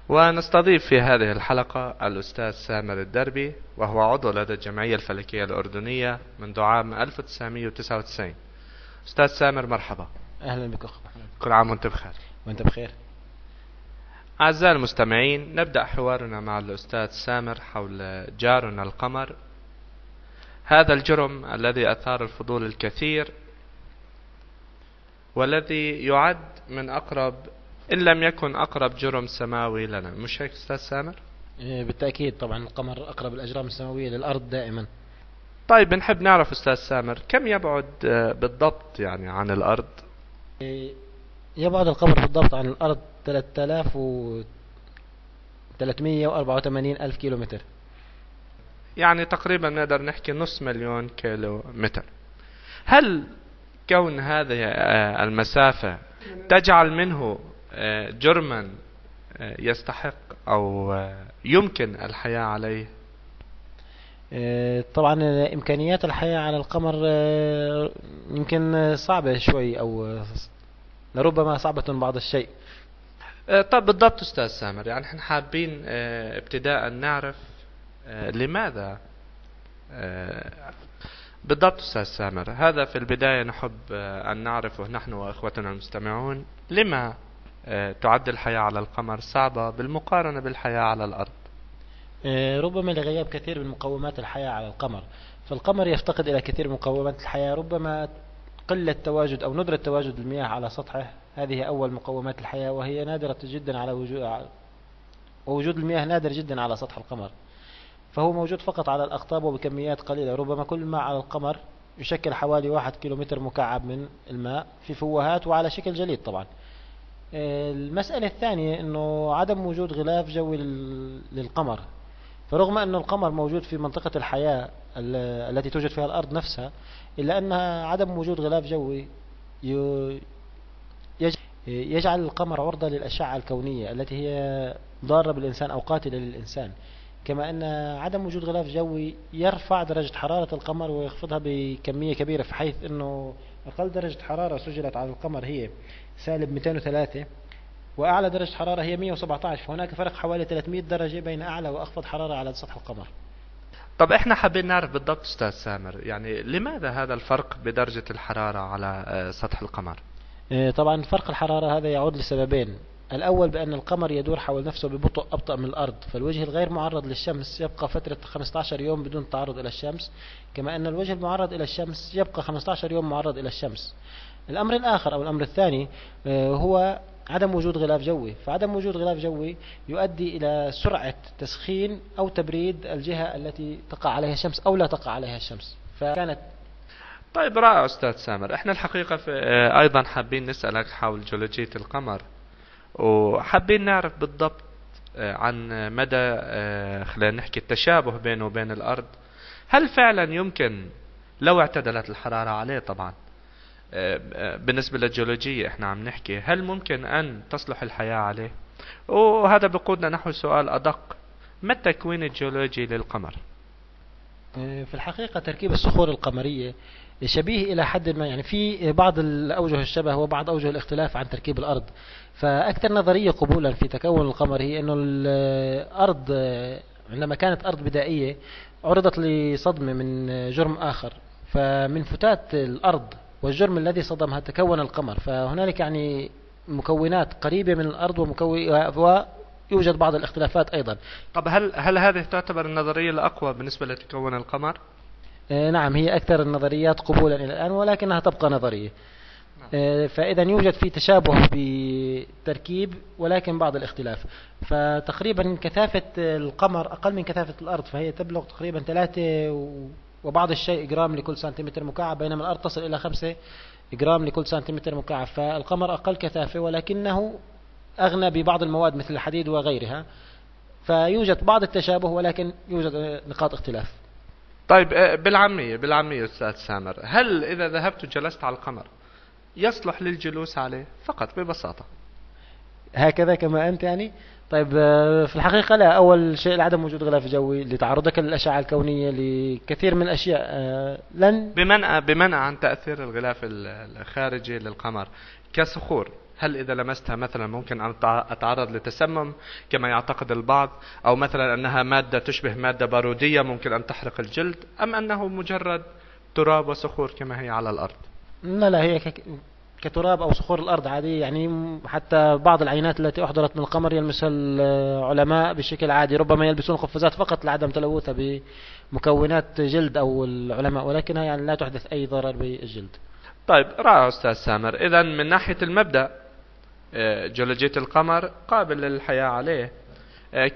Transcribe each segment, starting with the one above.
ونستضيف في هذه الحلقة الأستاذ سامر الدربي، وهو عضو لدى الجمعية الفلكية الأردنية منذ عام 1999. أستاذ سامر، مرحبا. أهلا بك أخ محمد. كل عام وأنت بخير. وأنت بخير. أعزائي المستمعين، نبدأ حوارنا مع الأستاذ سامر حول جارنا القمر، هذا الجرم الذي أثار الفضول الكثير والذي يعد من أقرب إن لم يكن أقرب جرم سماوي لنا، مش هيك أستاذ سامر؟ بالتأكيد طبعا، القمر أقرب الأجرام السماوية للأرض دائما. طيب، بنحب نعرف أستاذ سامر كم يبعد بالضبط يعني عن الأرض؟ يبعد القمر بالضبط عن الأرض 3384 ألف كيلومتر، يعني تقريبا نقدر نحكي نص مليون كيلو متر. هل كون هذه المسافة تجعل منه جرما يستحق أو يمكن الحياة عليه؟ طبعا إمكانيات الحياة على القمر يمكن صعبة شوي، أو لربما صعبة بعض الشيء. طب بالضبط أستاذ سامر، يعني احنا حابين ابتداء نعرف لماذا بالضبط أستاذ سامر. هذا في البداية نحب أن نعرفه نحن وأخوتنا المستمعون، لما تعد الحياة على القمر صعبة بالمقارنة بالحياة على الأرض؟ ربما لغياب كثير من مقومات الحياة على القمر، فالقمر يفتقد إلى كثير من مقومات الحياة. ربما قلة تواجد أو ندرة تواجد المياه على سطحه، هذه أول مقومات الحياة، وهي نادرة جدا على وجود المياه نادر جدا على سطح القمر، فهو موجود فقط على الأقطاب وبكميات قليلة. ربما كل الماء على القمر يشكل حوالي 1 كيلومتر مكعب من الماء في فوهات وعلى شكل جليد. طبعا المسألة الثانية أنه عدم وجود غلاف جوي للقمر، فرغم أن القمر موجود في منطقة الحياة التي توجد فيها الأرض نفسها، إلا أن عدم وجود غلاف جوي يجعل القمر عرضة للأشعة الكونية التي هي ضارة بالإنسان أو قاتلة للإنسان. كما أن عدم وجود غلاف جوي يرفع درجة حرارة القمر ويخفضها بكمية كبيرة، في حيث أنه أقل درجة حرارة سجلت على القمر هي سالب 203، وأعلى درجة حرارة هي 117، فهناك فرق حوالي 300 درجة بين أعلى وأخفض حرارة على سطح القمر. طب احنا حابين نعرف بالضبط أستاذ سامر، يعني لماذا هذا الفرق بدرجة الحرارة على سطح القمر؟ طبعا فرق الحرارة هذا يعود لسببين. الأول بأن القمر يدور حول نفسه ببطء أبطأ من الأرض، فالوجه الغير معرض للشمس يبقى فترة 15 يوم بدون تعرض إلى الشمس، كما أن الوجه المعرض إلى الشمس يبقى 15 يوم معرض إلى الشمس. الأمر الآخر أو الأمر الثاني هو عدم وجود غلاف جوي، فعدم وجود غلاف جوي يؤدي إلى سرعة تسخين أو تبريد الجهة التي تقع عليها الشمس أو لا تقع عليها الشمس، فكانت. طيب رائع أستاذ سامر. احنا الحقيقة أيضا حابين نسألك حول جيولوجية القمر، وحابين نعرف بالضبط عن مدى خلينا نحكي التشابه بينه وبين الأرض. هل فعلا يمكن لو اعتدلت الحرارة عليه، طبعا بالنسبة للجيولوجية احنا عم نحكي، هل ممكن أن تصلح الحياة عليه؟ وهذا بقودنا نحو سؤال أدق، ما التكوين الجيولوجي للقمر؟ في الحقيقة تركيب الصخور القمرية شبيه إلى حد ما، يعني في بعض الأوجه الشبه وبعض أوجه الاختلاف عن تركيب الأرض. فأكثر نظرية قبولا في تكون القمر هي أنه الأرض عندما كانت أرض بدائية عرضت لصدمة من جرم آخر، فمن فتات الأرض والجرم الذي صدمها تكون القمر. فهنالك يعني مكونات قريبة من الأرض ويوجد بعض الاختلافات أيضا. طب هل هذه تعتبر النظرية الأقوى بالنسبة لتكون القمر؟ نعم، هي أكثر النظريات قبولا إلى الآن، ولكنها تبقى نظرية. فإذا يوجد في تشابه بتركيب ولكن بعض الاختلاف. فتقريبا كثافة القمر أقل من كثافة الأرض، فهي تبلغ تقريبا 3 وبعض الشيء جرام لكل سنتيمتر مكعب، بينما الأرض تصل إلى 5 جرام لكل سنتيمتر مكعب. فالقمر أقل كثافة ولكنه أغنى ببعض المواد مثل الحديد وغيرها، فيوجد بعض التشابه ولكن يوجد نقاط اختلاف. طيب بالعامية أستاذ سامر، هل إذا ذهبت وجلست على القمر يصلح للجلوس عليه فقط ببساطة؟ هكذا كما أنت يعني؟ طيب في الحقيقة لا. أول شيء لعدم وجود غلاف جوي، لتعرضك للأشعة الكونية، لكثير من الأشياء لن بمنع عن تأثير الغلاف الخارجي للقمر كصخور. هل إذا لمستها مثلا ممكن أن أتعرض لتسمم كما يعتقد البعض، أو مثلا أنها مادة تشبه مادة بارودية ممكن أن تحرق الجلد، أم أنه مجرد تراب وصخور كما هي على الأرض؟ لا، هي كتراب أو صخور الأرض عادية. يعني حتى بعض العينات التي أحضرت من القمر يلمسها العلماء بشكل عادي، ربما يلبسون قفازات فقط لعدم تلوثها بمكونات جلد أو العلماء، ولكنها يعني لا تحدث أي ضرر بالجلد. طيب رائع أستاذ سامر. إذا من ناحية المبدأ جيولوجية القمر قابل للحياة عليه،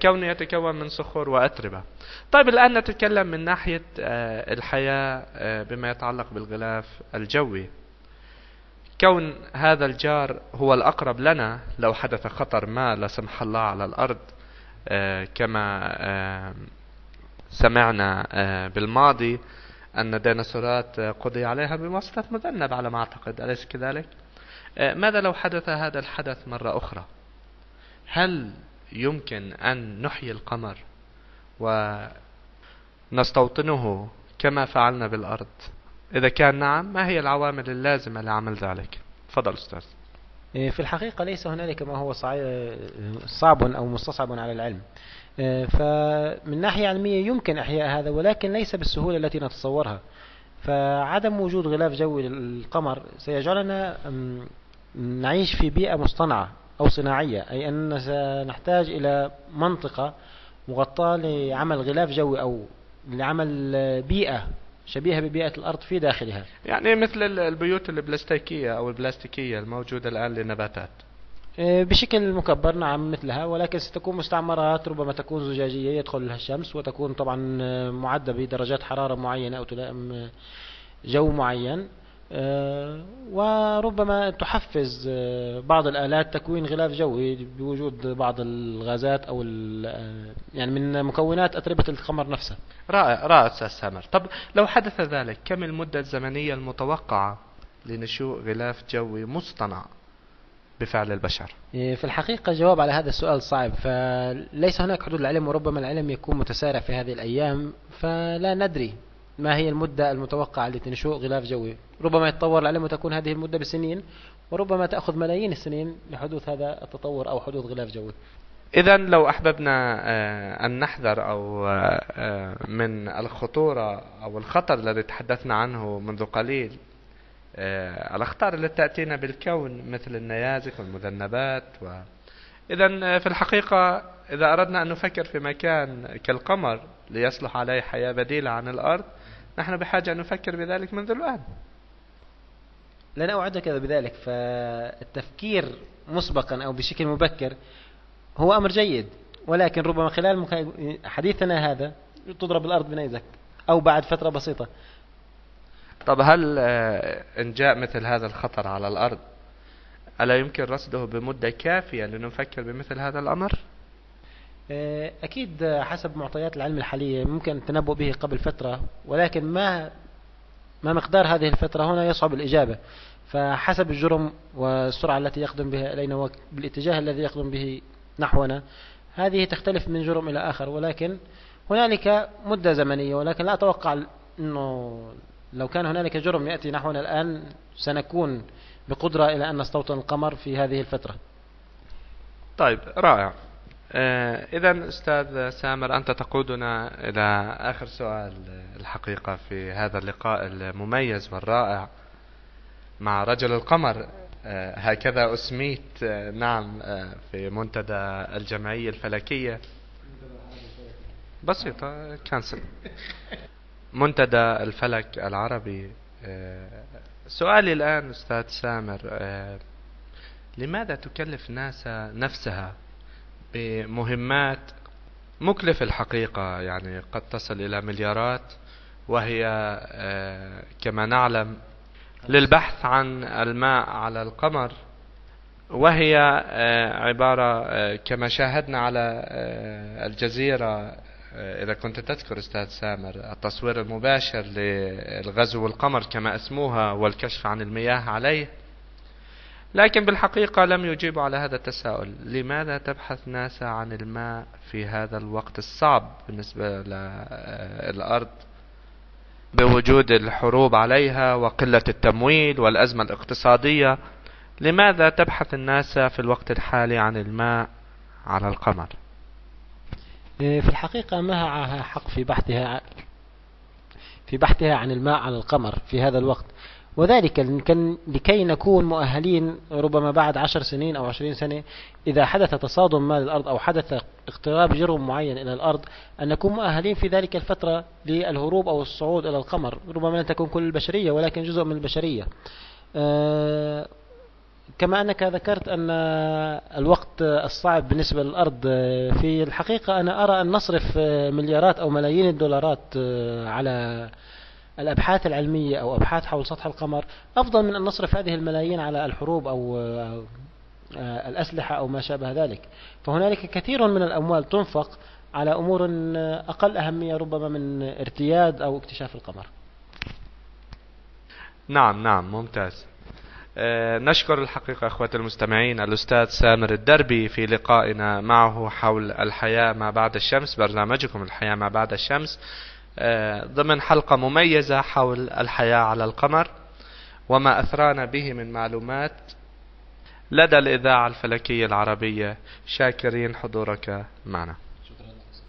كونه يتكون من صخور وأتربة. طيب الآن نتكلم من ناحية الحياة بما يتعلق بالغلاف الجوي. كون هذا الجار هو الأقرب لنا لو حدث خطر ما لا سمح الله على الأرض، كما سمعنا بالماضي أن الديناصورات قضي عليها بواسطة مذنب على ما أعتقد، أليس كذلك؟ ماذا لو حدث هذا الحدث مرة أخرى؟ هل يمكن أن نحيي القمر ونستوطنه كما فعلنا بالأرض؟ إذا كان نعم، ما هي العوامل اللازمة لعمل ذلك؟ تفضل أستاذ. في الحقيقة ليس هنالك ما هو صعب أو مستصعب على العلم. فمن ناحية علمية يمكن إحياء هذا، ولكن ليس بالسهولة التي نتصورها. فعدم وجود غلاف جوي للقمر سيجعلنا نعيش في بيئة مصطنعة أو صناعية، أي أننا سنحتاج إلى منطقة مغطاة لعمل غلاف جوي أو لعمل بيئة شبيهة ببيئة الأرض في داخلها، يعني مثل البيوت البلاستيكية أو البلاستيكية الموجودة الآن للنباتات. بشكل مكبر، نعم مثلها، ولكن ستكون مستعمرات ربما تكون زجاجية يدخل لها الشمس، وتكون طبعا معدة بدرجات حرارة معينة أو تلائم جو معين، وربما تحفز بعض الآلات تكوين غلاف جوي بوجود بعض الغازات أو يعني من مكونات أتربة القمر نفسها. رائع رائع أستاذ سامر. طب لو حدث ذلك، كم المدة الزمنية المتوقعة لنشوء غلاف جوي مصطنع بفعل البشر؟ في الحقيقة جواب على هذا السؤال صعب، فليس هناك حدود العلم، وربما العلم يكون متسارع في هذه الأيام، فلا ندري ما هي المدة المتوقعة لنشوء غلاف جوي. ربما يتطور العلم وتكون هذه المدة بسنين، وربما تأخذ ملايين السنين لحدوث هذا التطور أو حدوث غلاف جوي. إذا لو أحببنا أن نحذر أو من الخطورة أو الخطر الذي تحدثنا عنه منذ قليل، الأخطار التي تأتينا بالكون مثل النيازك والمذنبات إذا في الحقيقة إذا أردنا أن نفكر في مكان كالقمر ليصلح عليه حياة بديلة عن الأرض، نحن بحاجة أن نفكر بذلك منذ الآن. لن أوعدك بذلك، فالتفكير مسبقا أو بشكل مبكر هو أمر جيد، ولكن ربما خلال حديثنا هذا تضرب الأرض بنيزك أو بعد فترة بسيطة. طب هل إن جاء مثل هذا الخطر على الأرض ألا يمكن رصده بمدة كافية لنفكر بمثل هذا الأمر؟ أكيد حسب معطيات العلم الحالية ممكن التنبؤ به قبل فترة، ولكن ما مقدار هذه الفترة هنا يصعب الإجابة، فحسب الجرم والسرعة التي يقدم بها إلينا وبالاتجاه الذي يقدم به نحونا، هذه تختلف من جرم إلى آخر، ولكن هنالك مدة زمنية. ولكن لا أتوقع أنه لو كان هنالك جرم يأتي نحونا الآن سنكون بقدرة إلى أن نستوطن القمر في هذه الفترة. طيب رائع. إذا أستاذ سامر، أنت تقودنا إلى آخر سؤال الحقيقة في هذا اللقاء المميز والرائع مع رجل القمر، هكذا أسميت نعم في منتدى الجمعية الفلكية. بسيطة كانسل. منتدى الفلك العربي. سؤالي الآن أستاذ سامر، لماذا تكلف ناسا نفسها بمهمات مكلفة الحقيقة، يعني قد تصل إلى مليارات، وهي كما نعلم للبحث عن الماء على القمر، وهي عبارة كما شاهدنا على الجزيرة، إذا كنت تذكر أستاذ سامر، التصوير المباشر للغزو القمر كما اسموها والكشف عن المياه عليه. لكن بالحقيقة لم يجيبوا على هذا التساؤل: لماذا تبحث ناسا عن الماء في هذا الوقت الصعب بالنسبة للأرض، بوجود الحروب عليها وقلة التمويل والأزمة الاقتصادية؟ لماذا تبحث الناسا في الوقت الحالي عن الماء على القمر؟ في الحقيقة معها حق في بحثها عن الماء على القمر في هذا الوقت، وذلك لكي نكون مؤهلين ربما بعد 10 سنين أو 20 سنة إذا حدث تصادم ما للأرض أو حدث اقتراب جرم معين إلى الأرض، أن نكون مؤهلين في ذلك الفترة للهروب أو الصعود إلى القمر. ربما لن تكون كل البشرية ولكن جزء من البشرية. كما أنك ذكرت أن الوقت الصعب بالنسبة للأرض، في الحقيقة أنا أرى أن نصرف مليارات أو ملايين الدولارات على الأبحاث العلمية أو أبحاث حول سطح القمر أفضل من أن نصرف هذه الملايين على الحروب أو الأسلحة أو ما شابه ذلك. فهنالك كثير من الأموال تنفق على أمور أقل أهمية ربما من ارتياد أو اكتشاف القمر. نعم ممتاز. نشكر الحقيقة أخوة المستمعين الأستاذ سامر الدربي في لقائنا معه حول الحياة ما بعد الشمس، برنامجكم الحياة ما بعد الشمس، ضمن حلقة مميزة حول الحياة على القمر وما أثرانا به من معلومات لدى الإذاعة الفلكية العربية. شاكرين حضورك معنا.